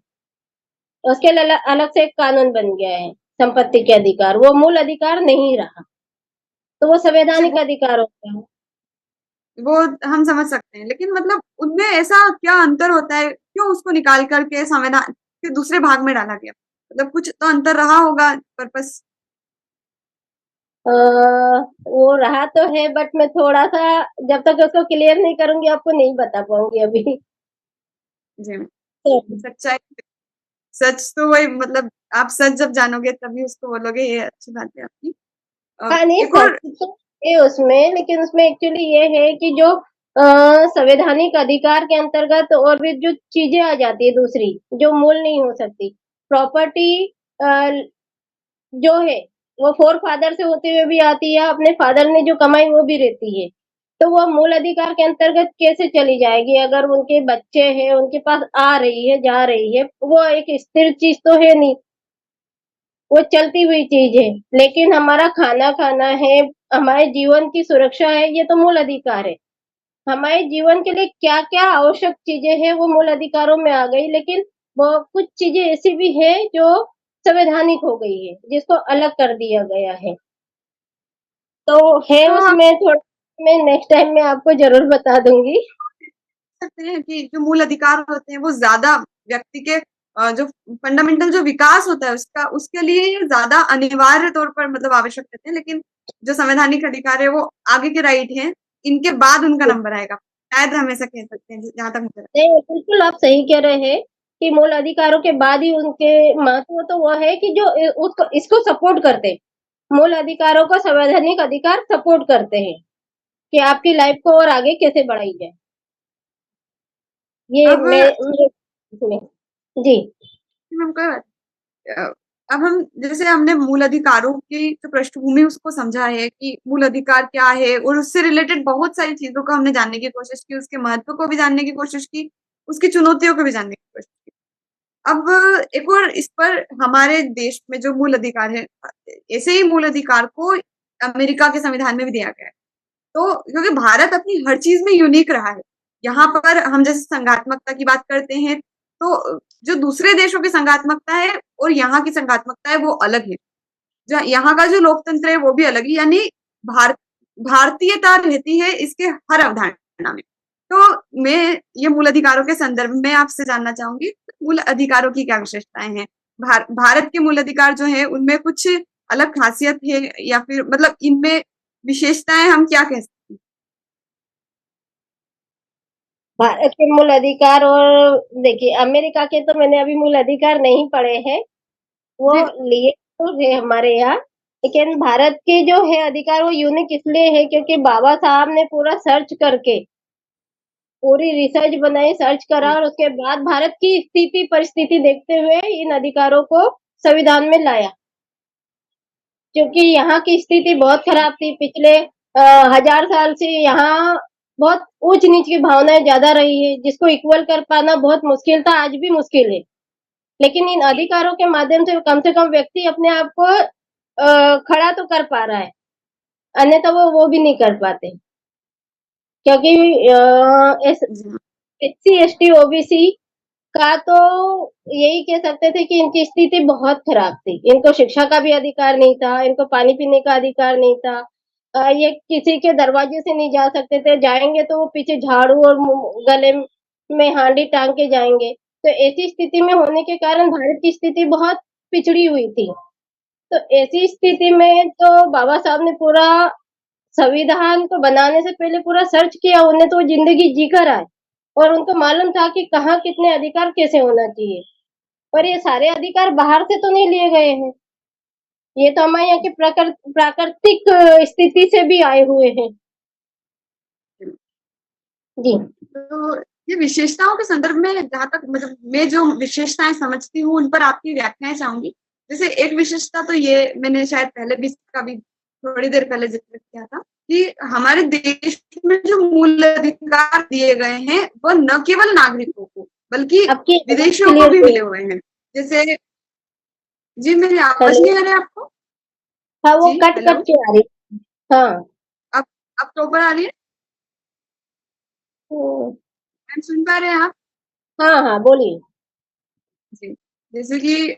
उसके लिए अलग से एक कानून बन गया है संपत्ति के अधिकार, वो मूल अधिकार नहीं रहा, तो वो संवैधानिक अधिकार हो गया। वो हम समझ सकते हैं, लेकिन मतलब उनमें ऐसा क्या अंतर होता है? क्यों उसको निकाल करके संविधान के दूसरे भाग में डाला गया? मतलब कुछ तो अंतर रहा होगा पर्पस। वो रहा तो है, बट मैं थोड़ा सा जब तक उसको क्लियर नहीं करूंगी आपको नहीं बता पाऊंगी अभी। जी। तो सच्चाई, सच तो वही, मतलब आप सच जब जानोगे तभी उसको बोलोगे, ये अच्छी बात है आपकी। हाँ नहीं, एक सच और तो है उसमें, लेकिन उसमें एक्चुअली ये है कि जो संवैधानिक अधिकार के अंतर्गत और भी जो चीजें आ जाती है दूसरी, जो मूल नहीं हो सकती, प्रॉपर्टी जो है वो फोर फादर से होते हुए भी आती है, अपने फादर ने जो कमाई वो भी रहती है, तो वो मूल अधिकार के अंतर्गत कैसे चली जाएगी? अगर उनके बच्चे हैं, उनके पास आ रही है, जा रही है, वो एक स्थिर चीज तो है नहीं, वो चलती हुई चीज है। लेकिन हमारा खाना खाना है, हमारे जीवन की सुरक्षा है, ये तो मूल अधिकार है। हमारे जीवन के लिए क्या क्या आवश्यक चीजें हैं वो मूल अधिकारों में आ गई, लेकिन वो कुछ चीजें ऐसी भी है जो संवैधानिक हो गई है, जिसको अलग कर दिया गया है, तो है तो आप उसमें थोड़ा। मैं नेक्स्ट टाइम में आपको जरूर बता दूंगी। सकते हैं कि जो मूल अधिकार होते हैं वो ज्यादा व्यक्ति के जो फंडामेंटल जो विकास होता है उसका, उसके लिए ये ज्यादा अनिवार्य तौर पर मतलब आवश्यक रहते हैं। लेकिन जो संवैधानिक अधिकार है वो आगे के राइट हैं, इनके बाद उनका नंबर आएगा, शायद हम ऐसा कह सकते हैं जहाँ तक मुझे लगता नहीं, बिल्कुल आप सही कह रहे हैं कि मूल अधिकारों के बाद ही उनके महत्व तो वो है कि जो उसको इसको सपोर्ट करते हैं। मूल अधिकारों को संवैधानिक अधिकार सपोर्ट करते हैं कि आपकी लाइफ को और आगे कैसे बढ़ाई जाए। ये है। अब मैं इसमें जी। हम कह अ, अब हम जैसे हमने मूल अधिकारों की जो पृष्ठभूमि उसको समझा है कि मूल अधिकार क्या है और उससे रिलेटेड बहुत सारी चीजों को हमने जानने की कोशिश की, उसके महत्व को भी जानने की कोशिश की, उसकी चुनौतियों को भी जानने की कोशिश की। अब एक और इस पर हमारे देश में जो मूल अधिकार है, ऐसे ही मूल अधिकार को अमेरिका के संविधान में भी दिया गया है। तो क्योंकि भारत अपनी हर चीज में यूनिक रहा है, यहाँ पर हम जैसे संघात्मकता की बात करते हैं, तो जो दूसरे देशों की संघात्मकता है और यहाँ की संघात्मकता है वो अलग है। जो यहाँ का जो लोकतंत्र है वो भी अलग है, यानी भार भारतीयता रहती है इसके हर अवधारणा में। तो मैं ये मूल अधिकारों के संदर्भ में आपसे जानना चाहूंगी, मूल अधिकारों की क्या विशेषताएं हैं? भारत के मूल अधिकार जो है उनमें कुछ अलग खासियत है या फिर मतलब इनमें विशेषताएं हम क्या कह सकते हैं? भारत के मूल अधिकार और देखिए अमेरिका के तो मैंने अभी मूल अधिकार नहीं पढ़े हैं, वो जी, लिए तो है हमारे यहाँ, लेकिन भारत के जो है अधिकार वो यूनिक इसलिए है क्योंकि बाबा साहब ने पूरा सर्च करके पूरी रिसर्च बनाई, सर्च करा जी, और उसके बाद भारत की स्थिति परिस्थिति देखते हुए इन अधिकारों को संविधान में लाया। क्योंकि यहाँ की स्थिति बहुत खराब थी पिछले 1000 साल से यहाँ बहुत ऊंच नीच की भावनाएं ज्यादा रही है, जिसको इक्वल कर पाना बहुत मुश्किल था, आज भी मुश्किल है। लेकिन इन अधिकारों के माध्यम से कम व्यक्ति अपने आप को खड़ा तो कर पा रहा है, अन्यथा वो भी नहीं कर पाते क्योंकि जी, एससी एसटी ओबीसी का तो यही कह सकते थे कि इनकी स्थिति बहुत खराब थी, इनको शिक्षा का भी अधिकार नहीं था, इनको पानी पीने का अधिकार नहीं था, ये किसी के दरवाजे से नहीं जा सकते थे, जाएंगे तो वो पीछे झाड़ू और गले में हांडी टांग के जाएंगे। तो ऐसी स्थिति में होने के कारण भारत की स्थिति बहुत पिछड़ी हुई थी। तो ऐसी स्थिति में तो बाबा साहब ने पूरा संविधान को बनाने से पहले पूरा सर्च किया, उन्हें तो जिंदगी जीकर आए और उनको मालूम था कि कहाँ कितने अधिकार कैसे होना चाहिए। और ये सारे अधिकार बाहर से तो नहीं लिए गए हैं, ये तो हमारे यहाँ की प्राकृतिक स्थिति से भी आए हुए हैं। जी। तो ये विशेषताओं के संदर्भ में जहाँ तक मतलब मैं जो विशेषताएं समझती हूँ उन पर आपकी व्याख्याएं चाहूंगी। जैसे एक विशेषता तो ये मैंने शायद पहले भी इसका भी थोड़ी देर पहले जिक्र किया था कि हमारे देश में जो मूल अधिकार दिए गए हैं वो न केवल नागरिकों को बल्कि आपकी आवाज विदेशियों को क्लियर भी नहीं। मिले हुए हैं। जैसे जी, मेरी आवाज हेलो। नहीं आ रही आपको? हाँ, वो जी, कट हेलो। कट के आ रही। हाँ। अब अब प्रॉपर आ रही है? हम्म, मैम सुन पा रहे हैं आप? हाँ हाँ बोलिए। जी, जैसे कि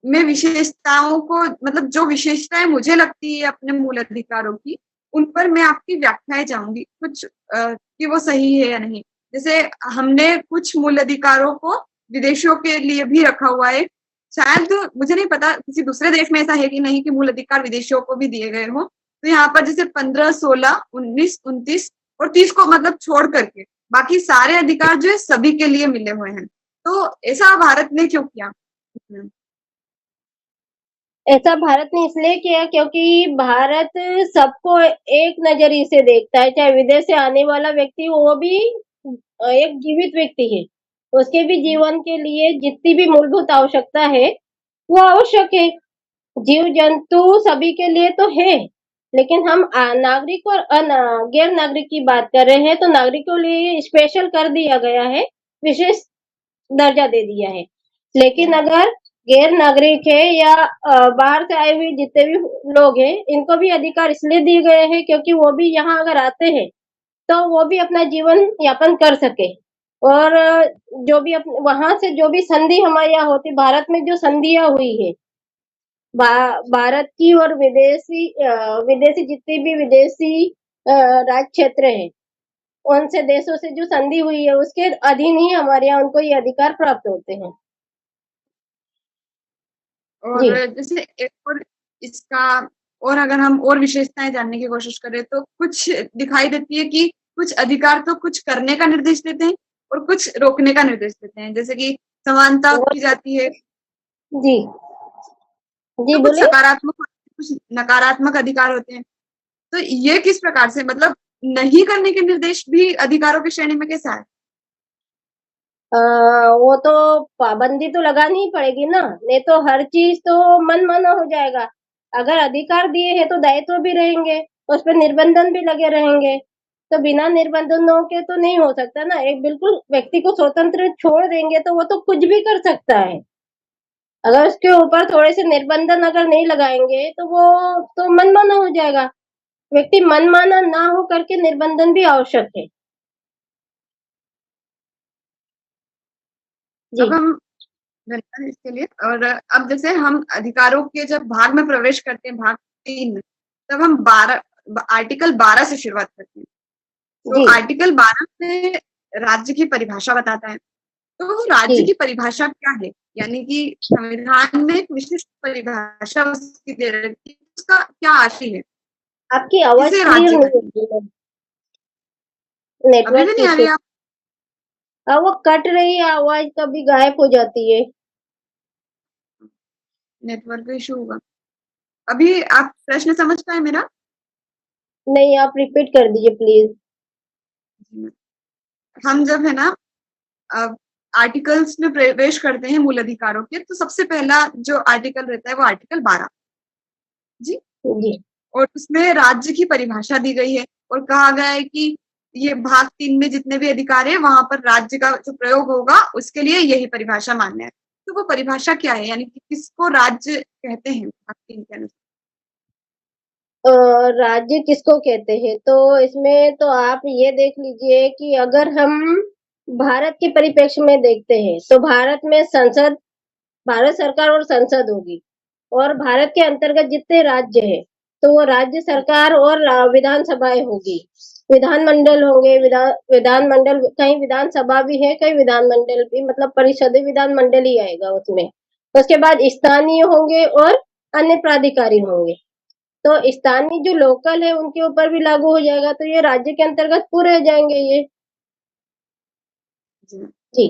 मैं विशेषताओं को मतलब जो विशेषताएं मुझे लगती है अपने मूल अधिकारों की, उन पर मैं आपकी व्याख्याएं चाहूंगी कुछ कि वो सही है या नहीं। जैसे हमने कुछ मूल अधिकारों को विदेशियों के लिए भी रखा हुआ है। शायद मुझे नहीं पता किसी दूसरे देश में ऐसा है कि नहीं कि मूल अधिकार विदेशियों को भी दिए गए हों। तो यहाँ पर जैसे 15, 16, 19, 29 और 30 को मतलब छोड़ करके बाकी सारे अधिकार जो है सभी के लिए मिले हुए हैं। तो ऐसा भारत ने क्यों किया? ऐसा भारत ने इसलिए किया क्योंकि भारत सबको एक नजरिए से देखता है, चाहे विदेश से आने वाला व्यक्ति हो वो भी एक जीवित व्यक्ति है, उसके भी जीवन के लिए जितनी भी मूलभूत आवश्यकता है वो आवश्यक है। जीव जंतु सभी के लिए तो है, लेकिन हम नागरिक और गैर नागरिक की बात कर रहे हैं, तो नागरिकों के लिए स्पेशल कर दिया गया है, विशेष दर्जा दे दिया है। लेकिन अगर गैर नागरिक है या बाहर से आए हुए जितने भी लोग हैं, इनको भी अधिकार इसलिए दिए गए हैं क्योंकि वो भी यहाँ अगर आते हैं तो वो भी अपना जीवन यापन कर सके। और जो भी वहां से जो भी संधि हमारे यहाँ होती, भारत में जो संधियां हुई है भारत की और विदेशी जितनी भी विदेशी राज क्षेत्र है, उनसे देशों से जो संधि हुई है उसके अधीन ही हमारे यहाँ उनको ये अधिकार प्राप्त होते हैं। जी। और जैसे एक और इसका और अगर हम और विशेषताएं जानने की कोशिश करें तो कुछ दिखाई देती है कि कुछ अधिकार तो कुछ करने का निर्देश देते हैं और कुछ रोकने का निर्देश देते हैं, जैसे कि समानता और की जाती है, जी जी तो कुछ बोलिए। सकारात्मक कुछ नकारात्मक अधिकार होते हैं। तो ये किस प्रकार से, मतलब नहीं करने के निर्देश भी अधिकारों की श्रेणी में कैसा है? वो तो पाबंदी तो लगानी ही पड़ेगी ना, नहीं तो हर चीज तो मनमाना हो जाएगा। अगर अधिकार दिए हैं तो दायित्व भी रहेंगे, उस पर निर्बंधन भी लगे रहेंगे। तो बिना निर्बंधनों के तो नहीं हो सकता ना। एक बिल्कुल व्यक्ति को स्वतंत्र छोड़ देंगे तो वो तो कुछ भी कर सकता है। अगर उसके ऊपर थोड़े से निर्बंधन अगर नहीं लगाएंगे तो वो तो मनमाना हो जाएगा। व्यक्ति मनमाना ना हो करके निर्बंधन भी आवश्यक है। अब जी हम धन्यवाद इसके लिए। और अब जैसे हम अधिकारों के जब भाग में प्रवेश करते हैं, भाग 3 में, तब हम 12 आर्टिकल 12 से शुरुआत करते हैं। तो जी आर्टिकल 12 में राज्य की परिभाषा बताता है। तो राज्य जी की परिभाषा क्या है? यानी कि संविधान में एक विशिष्ट परिभाषा उसकी दे रखी है, उसका क्या आशय है? आपकी आवाज किसे क्लियर राज्य नहीं कहते हैं? होती है। अभी भी नेटवर्क नहीं आ रही इशू। है आप? वो कट रही है आवाज, कभी गायब हो जाती है। नेटवर्क इशू होगा। अभी आप प्रश्न समझ पाए मेरा? नहीं, आप रिपीट कर दीजिए प्लीज। हम जब है ना आर्टिकल्स में प्रवेश करते हैं मूल अधिकारों के, तो सबसे पहला जो आर्टिकल रहता है वो आर्टिकल 12 जी। जी और उसमें राज्य की परिभाषा दी गई है और कहा गया है कि ये भाग 3 में जितने भी अधिकार है वहां पर राज्य का जो प्रयोग होगा उसके लिए यही परिभाषा मान्य है। तो वो परिभाषा क्या है, यानी कि किसको राज्य कहते हैं भाग 3 के अनुसार? राज्य किसको कहते हैं, तो इसमें तो आप ये देख लीजिए कि अगर हम भारत के परिप्रेक्ष्य में देखते हैं तो भारत में संसद, भारत सरकार और संसद होगी। और भारत के अंतर्गत जितने राज्य हैं तो वो राज्य सरकार और विधानसभाएं होगी। विधानमंडल होंगे, विधानमंडल, कहीं विधानसभा भी है, कहीं विधानमंडल भी, मतलब परिषद विधानमंडल ही आएगा उसमें। उसके बाद स्थानीय होंगे और अन्य प्राधिकारी होंगे। तो स्थानीय जो लोकल है उनके ऊपर भी लागू हो जाएगा, तो ये राज्य के अंतर्गत पूरे हो जाएंगे ये। जी जी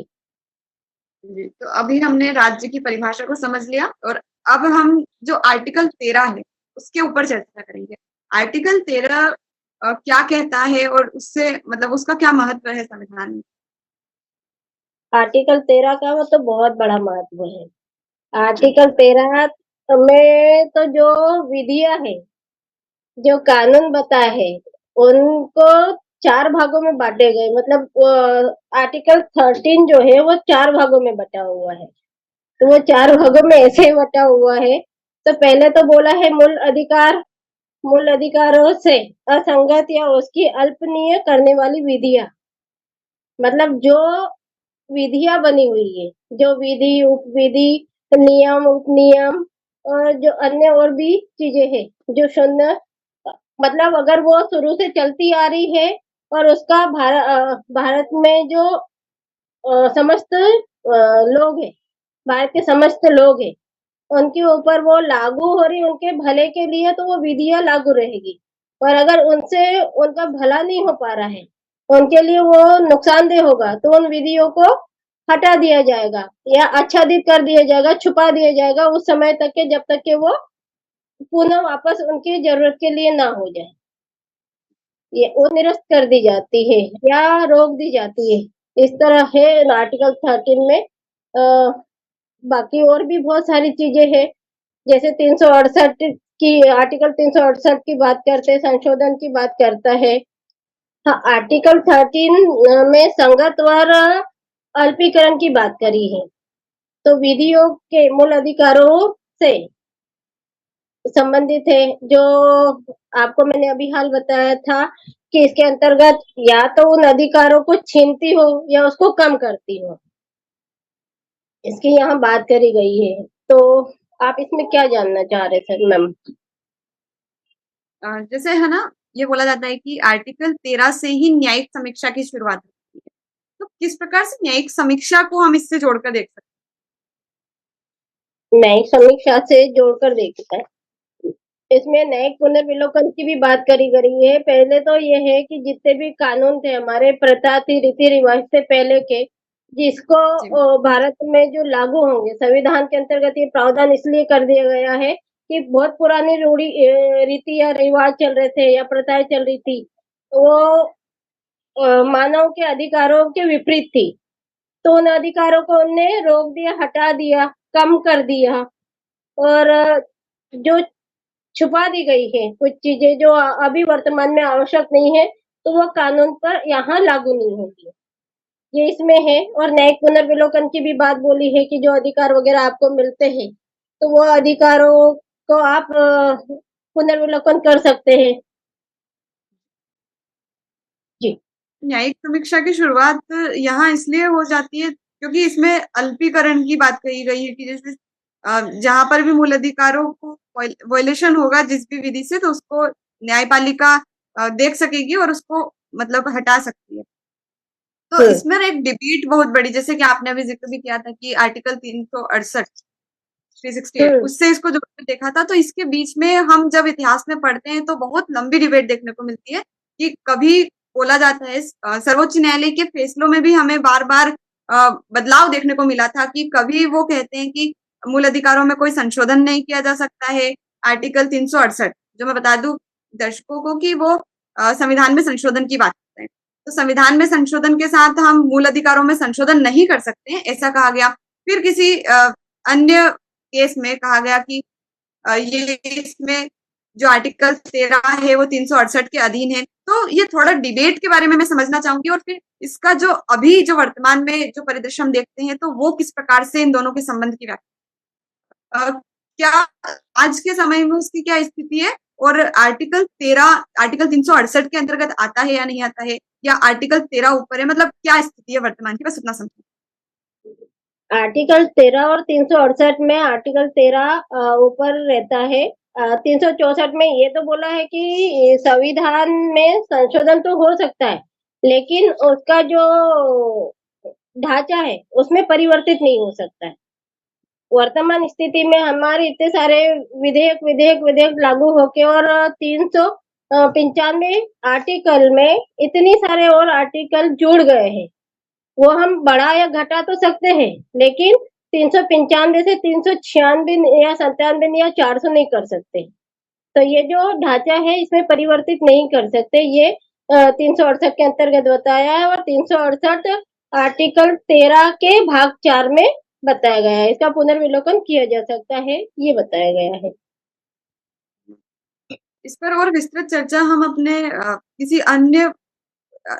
जी। तो अभी हमने राज्य की परिभाषा को समझ लिया और अब हम जो आर्टिकल 13 है उसके ऊपर चर्चा करेंगे। आर्टिकल 13 क्या कहता है और उससे मतलब उसका क्या महत्व है संविधान में? आर्टिकल 13 का वो तो बहुत बड़ा महत्व है। आर्टिकल 13 में तो जो विधियां है, जो कानून बताए हैं, उनको 4 भागों में बांटे गए। मतलब आर्टिकल 13 जो है वो 4 भागों में बटा हुआ है। तो वो 4 भागों में ऐसे बटा हुआ है। तो पहले तो बोला है मूल अधिकार, मूल अधिकारों से असंगत या उसकी अल्पनीय करने वाली विधियां। मतलब जो विधियां बनी हुई है, जो विधि, उपविधि, नियम, उपनियम और जो अन्य और भी चीजें हैं, जो शून्य, मतलब अगर वो शुरू से चलती आ रही है और उसका भारत में जो समस्त लोग हैं, भारत के समस्त लोग हैं, उनके ऊपर वो लागू हो रही, उनके भले के लिए, तो वो विधियां लागू रहेगी। और अगर उनसे उनका भला नहीं हो पा रहा है, उनके लिए वो नुकसानदेह होगा, तो उन विधियों को हटा दिया जाएगा या आच्छादित कर दिया जाएगा, छुपा दिया जाएगा उस समय तक के, जब तक के वो पुनः वापस उनकी जरूरत के लिए ना हो जाए। ये वो निरस्त कर दी जाती है या रोक दी जाती है। इस तरह है आर्टिकल 13 में। बाकी और भी बहुत सारी चीजें हैं, जैसे 368 की, आर्टिकल 368 की बात करते हैं, संशोधन की बात करता है। हाँ, आर्टिकल 13 में संगत और अल्पीकरण की बात करी है। तो विधियों के मूल अधिकारों से संबंधित है, जो आपको मैंने अभी हाल बताया था कि इसके अंतर्गत या तो उन अधिकारों को छीनती हो या उसको कम करती हो, इसकी यहाँ बात करी गई है। तो आप इसमें क्या जानना चाह रहे थे मैम? जैसे है ना, ये बोला जाता है कि आर्टिकल 13 से ही न्यायिक समीक्षा की शुरुआत होती है। तो किस प्रकार से न्यायिक समीक्षा को हम इससे जोड़कर देख सकते न्यायिक समीक्षा से जोड़कर देखता है। इसमें न्यायिक पुनर्विलोकन की भी बात करी गई है। पहले तो ये है कि जितने भी कानून थे हमारे, प्रथा थी, रीति रिवाज से पहले के, जिसको जी भारत में जो लागू होंगे, संविधान के अंतर्गत ये प्रावधान इसलिए कर दिया गया है कि बहुत पुरानी रीति या रिवाज चल रहे थे या प्रथाएं चल रही थी, वो मानव के अधिकारों के विपरीत थी। तो उन अधिकारों को उनने रोक दिया, हटा दिया, कम कर दिया, और जो छुपा दी गई है कुछ चीजें जो अभी वर्तमान में आवश्यक नहीं है, तो वो कानून पर यहाँ लागू नहीं होगी, ये इसमें है। और न्यायिक पुनर्विलोकन की भी बात बोली है कि जो अधिकार वगैरह आपको मिलते हैं, तो वो अधिकारों को आप पुनर्विलोकन कर सकते हैं। जी। न्यायिक समीक्षा की शुरुआत यहाँ इसलिए हो जाती है क्योंकि इसमें अल्पीकरण की बात कही गई है कि जैसे जहां पर भी मूल अधिकारों को वायलेशन होगा जिस भी विधि से, तो उसको न्यायपालिका देख सकेगी और उसको मतलब हटा सकती है। तो इसमें एक डिबेट बहुत बड़ी, जैसे कि आपने अभी जिक्र भी किया था कि आर्टिकल 368 उससे इसको जोड़ के देखा था, तो इसके बीच में हम जब इतिहास में पढ़ते हैं तो बहुत लंबी डिबेट देखने को मिलती है कि कभी बोला जाता है सर्वोच्च न्यायालय के फैसलों में भी हमें बार बार बदलाव देखने को मिला था कि कभी वो कहते हैं कि मूल अधिकारों में कोई संशोधन नहीं किया जा सकता है। आर्टिकल 368 जो मैं बता दूं दर्शकों को कि वो संविधान में संशोधन की बात करते हैं, तो संविधान में संशोधन के साथ हम मूल अधिकारों में संशोधन नहीं कर सकते हैं, ऐसा कहा गया। फिर किसी अन्य केस में कहा गया कि ये इसमें जो आर्टिकल 13 है वो 368 के अधीन है। तो ये थोड़ा डिबेट के बारे में मैं समझना चाहूंगी और फिर इसका जो अभी जो वर्तमान में जो परिदृश्य हम देखते हैं तो वो किस प्रकार से इन दोनों के संबंध की व्याख्या क्या आज के समय में उसकी क्या स्थिति है, और आर्टिकल 368 के अंतर्गत आता है या नहीं आता है, या आर्टिकल 13 ऊपर है, मतलब क्या स्थिति है वर्तमान की, बस इतना समझो। आर्टिकल 13 और 368 में आर्टिकल 13 ऊपर रहता है। 364 में ये तो बोला है कि संविधान में संशोधन तो हो सकता है, लेकिन उसका जो ढांचा है उसमें परिवर्तित नहीं हो सकता है। वर्तमान स्थिति में हमारे इतने सारे विधेयक लागू होके और 395 आर्टिकल में इतनी सारे और आर्टिकल जुड़ गए हैं, वो हम बढ़ा या घटा तो सकते हैं, लेकिन 395 से 396 या 97 या 400 नहीं कर सकते। तो ये जो ढांचा है इसमें परिवर्तित नहीं कर सकते, ये 368 के अंतर्गत बताया है, और 368 आर्टिकल 13 के भाग 4 में बताया गया है। इसका पुनर्विलोकन किया जा सकता है, ये बताया गया है। इस पर और विस्तृत चर्चा हम अपने किसी अन्य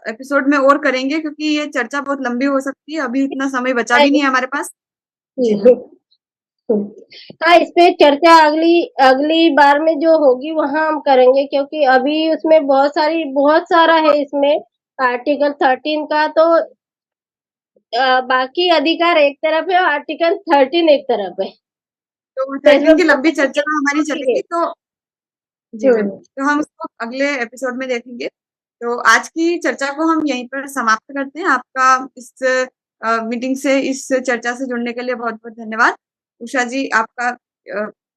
एपिसोड में और करेंगे, क्योंकि ये चर्चा बहुत लंबी हो सकती है, अभी इतना समय बचा भी नहीं है हमारे पास। हाँ, इस पे चर्चा अगली बार में जो होगी वहां हम करेंगे, क्योंकि अभी उसमें बहुत सारा है इसमें आर्टिकल 13 का, तो बाकी अधिकार एक तरफ है, आर्टिकल 13 एक तरफ है, तो 13 की लंबी चर्चा हमारी चलेगी, तो जी तो हम उसको अगले एपिसोड में देखेंगे। तो आज की चर्चा को हम यहीं पर समाप्त करते हैं। आपका इस मीटिंग से, इस चर्चा से जुड़ने के लिए बहुत बहुत धन्यवाद। उषा जी, आपका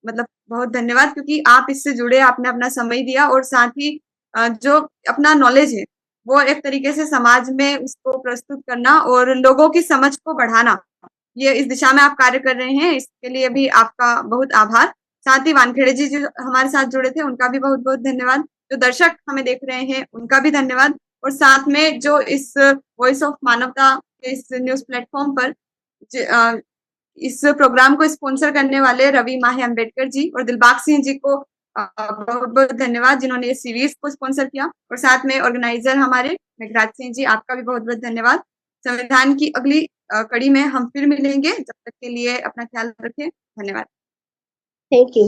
मतलब बहुत धन्यवाद, क्योंकि आप इससे जुड़े, आपने अपना समय दिया और साथ ही जो अपना नॉलेज है वो एक तरीके से समाज में उसको प्रस्तुत करना और लोगों की समझ को बढ़ाना, ये इस दिशा में आप कार्य कर रहे हैं, इसके लिए भी आपका बहुत आभार। साथ ही वानखेड़े जी जो हमारे साथ जुड़े थे उनका भी बहुत बहुत धन्यवाद। जो दर्शक हमें देख रहे हैं उनका भी धन्यवाद, और साथ में जो इस वॉइस ऑफ मानवता इस न्यूज प्लेटफॉर्म पर इस प्रोग्राम को स्पॉन्सर करने वाले रवि माहे अम्बेडकर जी और दिलबाग सिंह जी को बहुत बहुत धन्यवाद, जिन्होंने इस सीरीज को स्पॉन्सर किया। और साथ में ऑर्गेनाइजर हमारे मेघराज सिंह जी, आपका भी बहुत बहुत धन्यवाद। संविधान की अगली कड़ी में हम फिर मिलेंगे, जब तक के लिए अपना ख्याल रखें। धन्यवाद। Thank you.